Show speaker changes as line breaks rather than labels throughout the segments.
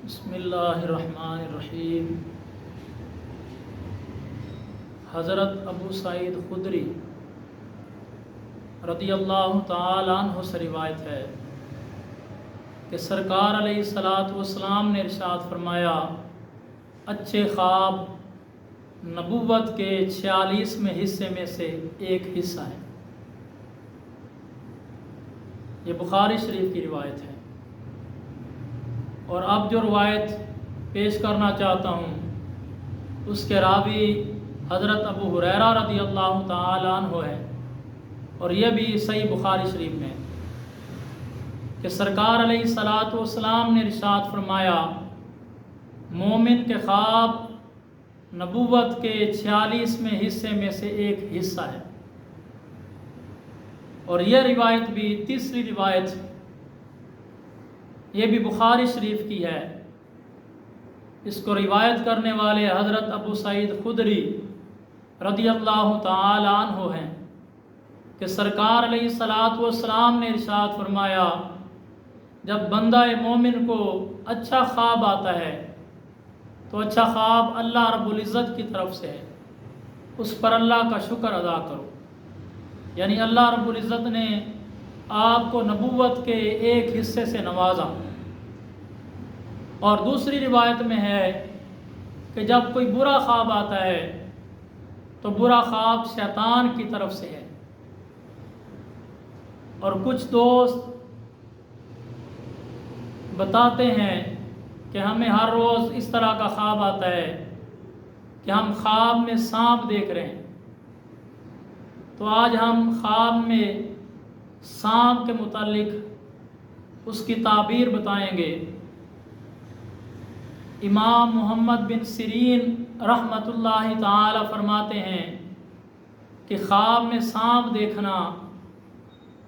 بسم اللہ الرحمن الرحیم۔ حضرت ابو سعید خدری رضی اللہ تعالی عنہ سے روایت ہے کہ سرکار علیہ الصلاۃ والسلام نے ارشاد فرمایا، اچھے خواب نبوت کے 46ویں حصے میں سے ایک حصہ ہے۔ یہ بخاری شریف کی روایت ہے، اور اب جو روایت پیش کرنا چاہتا ہوں اس کے راوی حضرت ابو ہریرہ رضی اللہ تعالی عنہ ہے، اور یہ بھی صحیح بخاری شریف میں کہ سرکار علیہ الصلاۃ والسلام نے ارشاد فرمایا، مومن کے خواب نبوت کے 46ویں حصے میں سے ایک حصہ ہے۔ اور یہ روایت بھی تیسری روایت یہ بھی بخاری شریف کی ہے۔ اس کو روایت کرنے والے حضرت ابو سعید خدری رضی اللہ تعالی عنہ ہیں کہ سرکار علیہ الصلاۃ والسلام نے ارشاد فرمایا، جب بندہ مومن کو اچھا خواب آتا ہے تو اچھا خواب اللہ رب العزت کی طرف سے ہے، اس پر اللہ کا شکر ادا کرو۔ یعنی اللہ رب العزت نے آپ کو نبوت کے ایک حصے سے نوازا۔ اور دوسری روایت میں ہے کہ جب کوئی برا خواب آتا ہے تو برا خواب شیطان کی طرف سے ہے۔ اور کچھ دوست بتاتے ہیں کہ ہمیں ہر روز اس طرح کا خواب آتا ہے کہ ہم خواب میں سانپ دیکھ رہے ہیں، تو آج ہم خواب میں سانپ کے متعلق اس کی تعبیر بتائیں گے۔ امام محمد بن سیرین رحمۃ اللہ تعالی فرماتے ہیں کہ خواب میں سانپ دیکھنا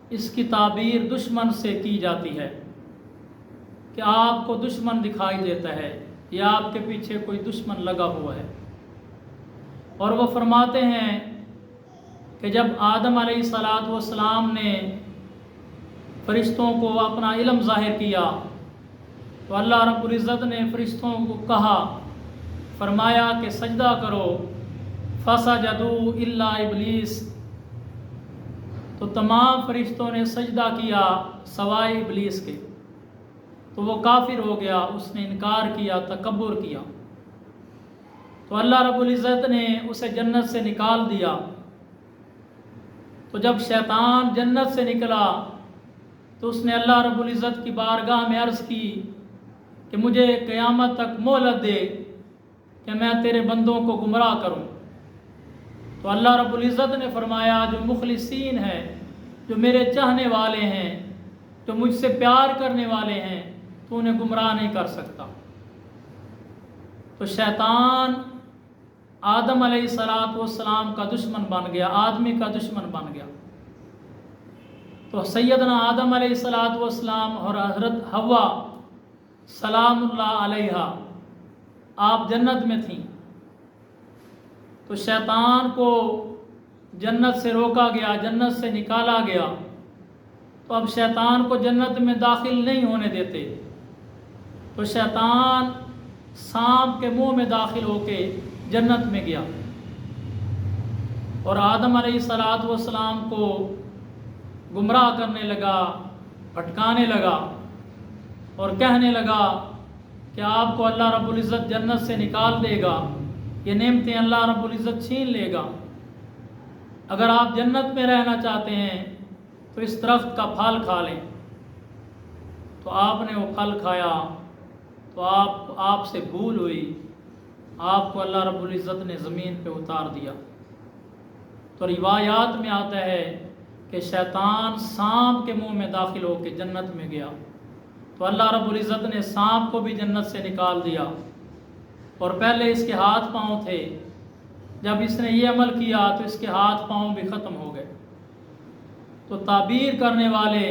اس کی تعبیر دشمن سے کی جاتی ہے کہ آپ کو دشمن دکھائی دیتا ہے یا آپ کے پیچھے کوئی دشمن لگا ہوا ہے۔ اور وہ فرماتے ہیں کہ جب آدم علیہ الصلاۃ والسلام نے فرشتوں کو اپنا علم ظاہر کیا تو اللہ رب العزت نے فرشتوں کو کہا، فرمایا کہ سجدہ کرو، فسجدوا الا ابلیس، تو تمام فرشتوں نے سجدہ کیا سوائے ابلیس کے، تو وہ کافر ہو گیا، اس نے انکار کیا، تکبر کیا، تو اللہ رب العزت نے اسے جنت سے نکال دیا۔ تو جب شیطان جنت سے نکلا تو اس نے اللہ رب العزت کی بارگاہ میں عرض کی کہ مجھے قیامت تک مہلت دے کہ میں تیرے بندوں کو گمراہ کروں۔ تو اللہ رب العزت نے فرمایا، جو مخلصین ہیں، جو میرے چاہنے والے ہیں، جو مجھ سے پیار کرنے والے ہیں، تو انہیں گمراہ نہیں کر سکتا۔ تو شیطان آدم علیہ الصلاۃ والسلام کا دشمن بن گیا، آدمی کا دشمن بن گیا۔ تو سیدنا آدم علیہ الصلاۃ والسلام اور حضرت حوا سلام اللہ علیہا آپ جنت میں تھیں، تو شیطان کو جنت سے روکا گیا، جنت سے نکالا گیا، تو اب شیطان کو جنت میں داخل نہیں ہونے دیتے، تو شیطان سانپ کے منہ میں داخل ہو کے جنت میں گیا، اور آدم علیہ الصلاۃ والسلام کو گمراہ کرنے لگا، بھٹکانے لگا، اور کہنے لگا کہ آپ کو اللہ رب العزت جنت سے نکال دے گا، یہ نعمتیں اللہ رب العزت چھین لے گا، اگر آپ جنت میں رہنا چاہتے ہیں تو اس درخت کا پھل کھا لیں۔ تو آپ نے وہ پھل کھایا تو آپ سے بھول ہوئی، آپ کو اللہ رب العزت نے زمین پہ اتار دیا۔ تو روایات میں آتا ہے کہ شیطان سانپ کے منہ میں داخل ہو کے جنت میں گیا، تو اللہ رب العزت نے سانپ کو بھی جنت سے نکال دیا، اور پہلے اس کے ہاتھ پاؤں تھے، جب اس نے یہ عمل کیا تو اس کے ہاتھ پاؤں بھی ختم ہو گئے۔ تو تعبیر کرنے والے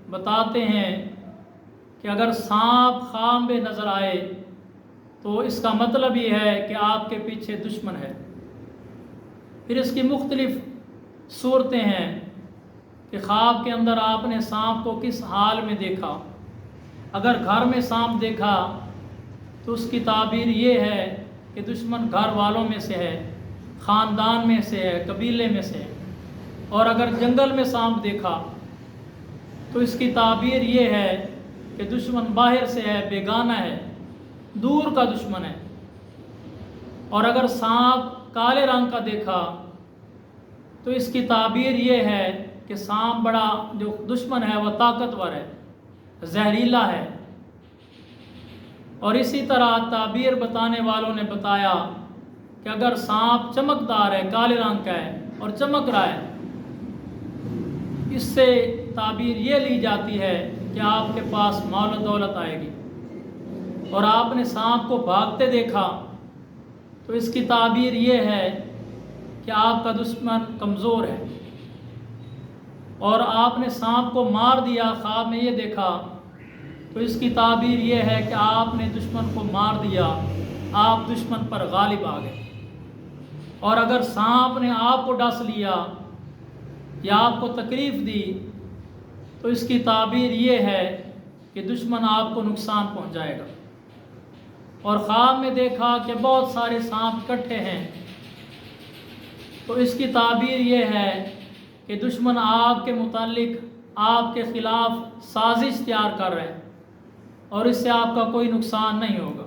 بتاتے ہیں کہ اگر سانپ خواب میں نظر آئے تو اس کا مطلب یہ ہے کہ آپ کے پیچھے دشمن ہے۔ پھر اس کی مختلف صورتیں ہیں کہ خواب کے اندر آپ نے سانپ کو کس حال میں دیکھا۔ اگر گھر میں سانپ دیکھا تو اس کی تعبیر یہ ہے کہ دشمن گھر والوں میں سے ہے، خاندان میں سے ہے، قبیلے میں سے ہے۔ اور اگر جنگل میں سانپ دیکھا تو اس کی تعبیر یہ ہے کہ دشمن باہر سے ہے، بیگانہ ہے، دور کا دشمن ہے۔ اور اگر سانپ کالے رنگ کا دیکھا تو اس کی تعبیر یہ ہے کہ سانپ بڑا جو دشمن ہے وہ طاقتور ہے، زہریلا ہے۔ اور اسی طرح تعبیر بتانے والوں نے بتایا کہ اگر سانپ چمکدار ہے، کالے رنگ کا ہے اور چمک رہا ہے، اس سے تعبیر یہ لی جاتی ہے کہ آپ کے پاس مال و دولت آئے گی۔ اور آپ نے سانپ کو بھاگتے دیکھا تو اس کی تعبیر یہ ہے کہ آپ کا دشمن کمزور ہے۔ اور آپ نے سانپ کو مار دیا، خواب میں یہ دیکھا، تو اس کی تعبیر یہ ہے کہ آپ نے دشمن کو مار دیا، آپ دشمن پر غالب آ گئے۔ اور اگر سانپ نے آپ کو ڈس لیا یا آپ کو تکلیف دی تو اس کی تعبیر یہ ہے کہ دشمن آپ کو نقصان پہنچائے گا۔ اور خواب میں دیکھا کہ بہت سارے سانپ اکٹھے ہیں تو اس کی تعبیر یہ ہے کہ دشمن آپ کے متعلق، آپ کے خلاف سازش تیار کر رہے ہیں اور اس سے آپ کا کوئی نقصان نہیں ہوگا۔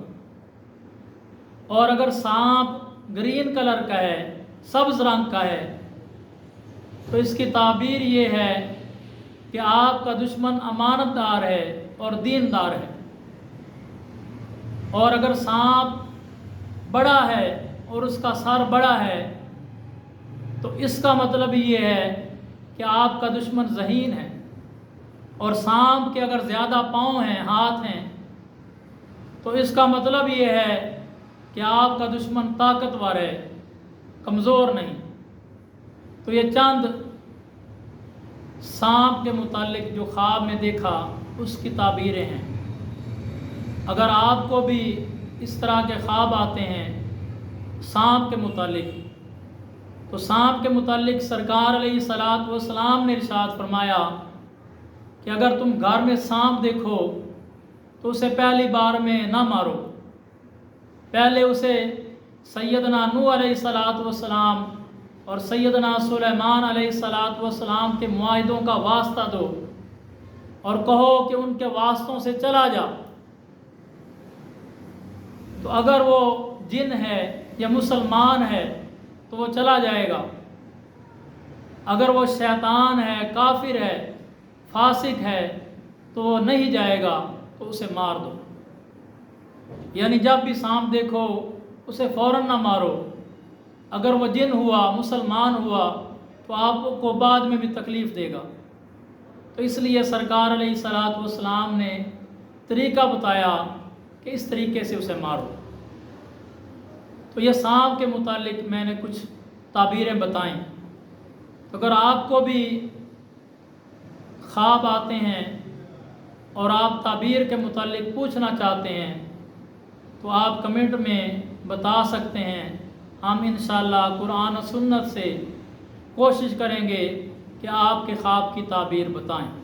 اور اگر سانپ گرین کلر کا ہے، سبز رنگ کا ہے، تو اس کی تعبیر یہ ہے کہ آپ کا دشمن امانت دار ہے اور دیندار ہے۔ اور اگر سانپ بڑا ہے اور اس کا سر بڑا ہے تو اس کا مطلب یہ ہے کہ آپ کا دشمن ذہین ہے۔ اور سانپ کے اگر زیادہ پاؤں ہیں، ہاتھ ہیں، تو اس کا مطلب یہ ہے کہ آپ کا دشمن طاقتور ہے، کمزور نہیں۔ تو یہ چند سانپ کے متعلق جو خواب میں دیکھا اس کی تعبیریں ہیں۔ اگر آپ کو بھی اس طرح کے خواب آتے ہیں سانپ کے متعلق، تو سانپ کے متعلق سرکار علیہ الصلوۃ والسلام نے ارشاد فرمایا کہ اگر تم گھر میں سانپ دیکھو تو اسے پہلی بار میں نہ مارو، پہلے اسے سیدنا نوح علیہ الصلوۃ والسلام اور سیدنا سلیمان علیہ الصلوۃ والسلام کے معاہدوں کا واسطہ دو اور کہو کہ ان کے واسطوں سے چلا جا۔ تو اگر وہ جن ہے یا مسلمان ہے تو وہ چلا جائے گا، اگر وہ شیطان ہے، کافر ہے، فاسق ہے تو وہ نہیں جائے گا، تو اسے مار دو۔ یعنی جب بھی سانپ دیکھو اسے فوراً نہ مارو، اگر وہ جن ہوا، مسلمان ہوا تو آپ کو بعد میں بھی تکلیف دے گا۔ تو اس لیے سرکار علیہ الصلوۃ والسلام نے طریقہ بتایا کہ اس طریقے سے اسے مارو۔ تو یہ سانپ کے متعلق میں نے کچھ تعبیریں بتائیں۔ اگر آپ کو بھی خواب آتے ہیں اور آپ تعبیر کے متعلق پوچھنا چاہتے ہیں تو آپ کمنٹ میں بتا سکتے ہیں، ہم انشاءاللہ قرآن و سنت سے کوشش کریں گے کہ آپ کے خواب کی تعبیر بتائیں۔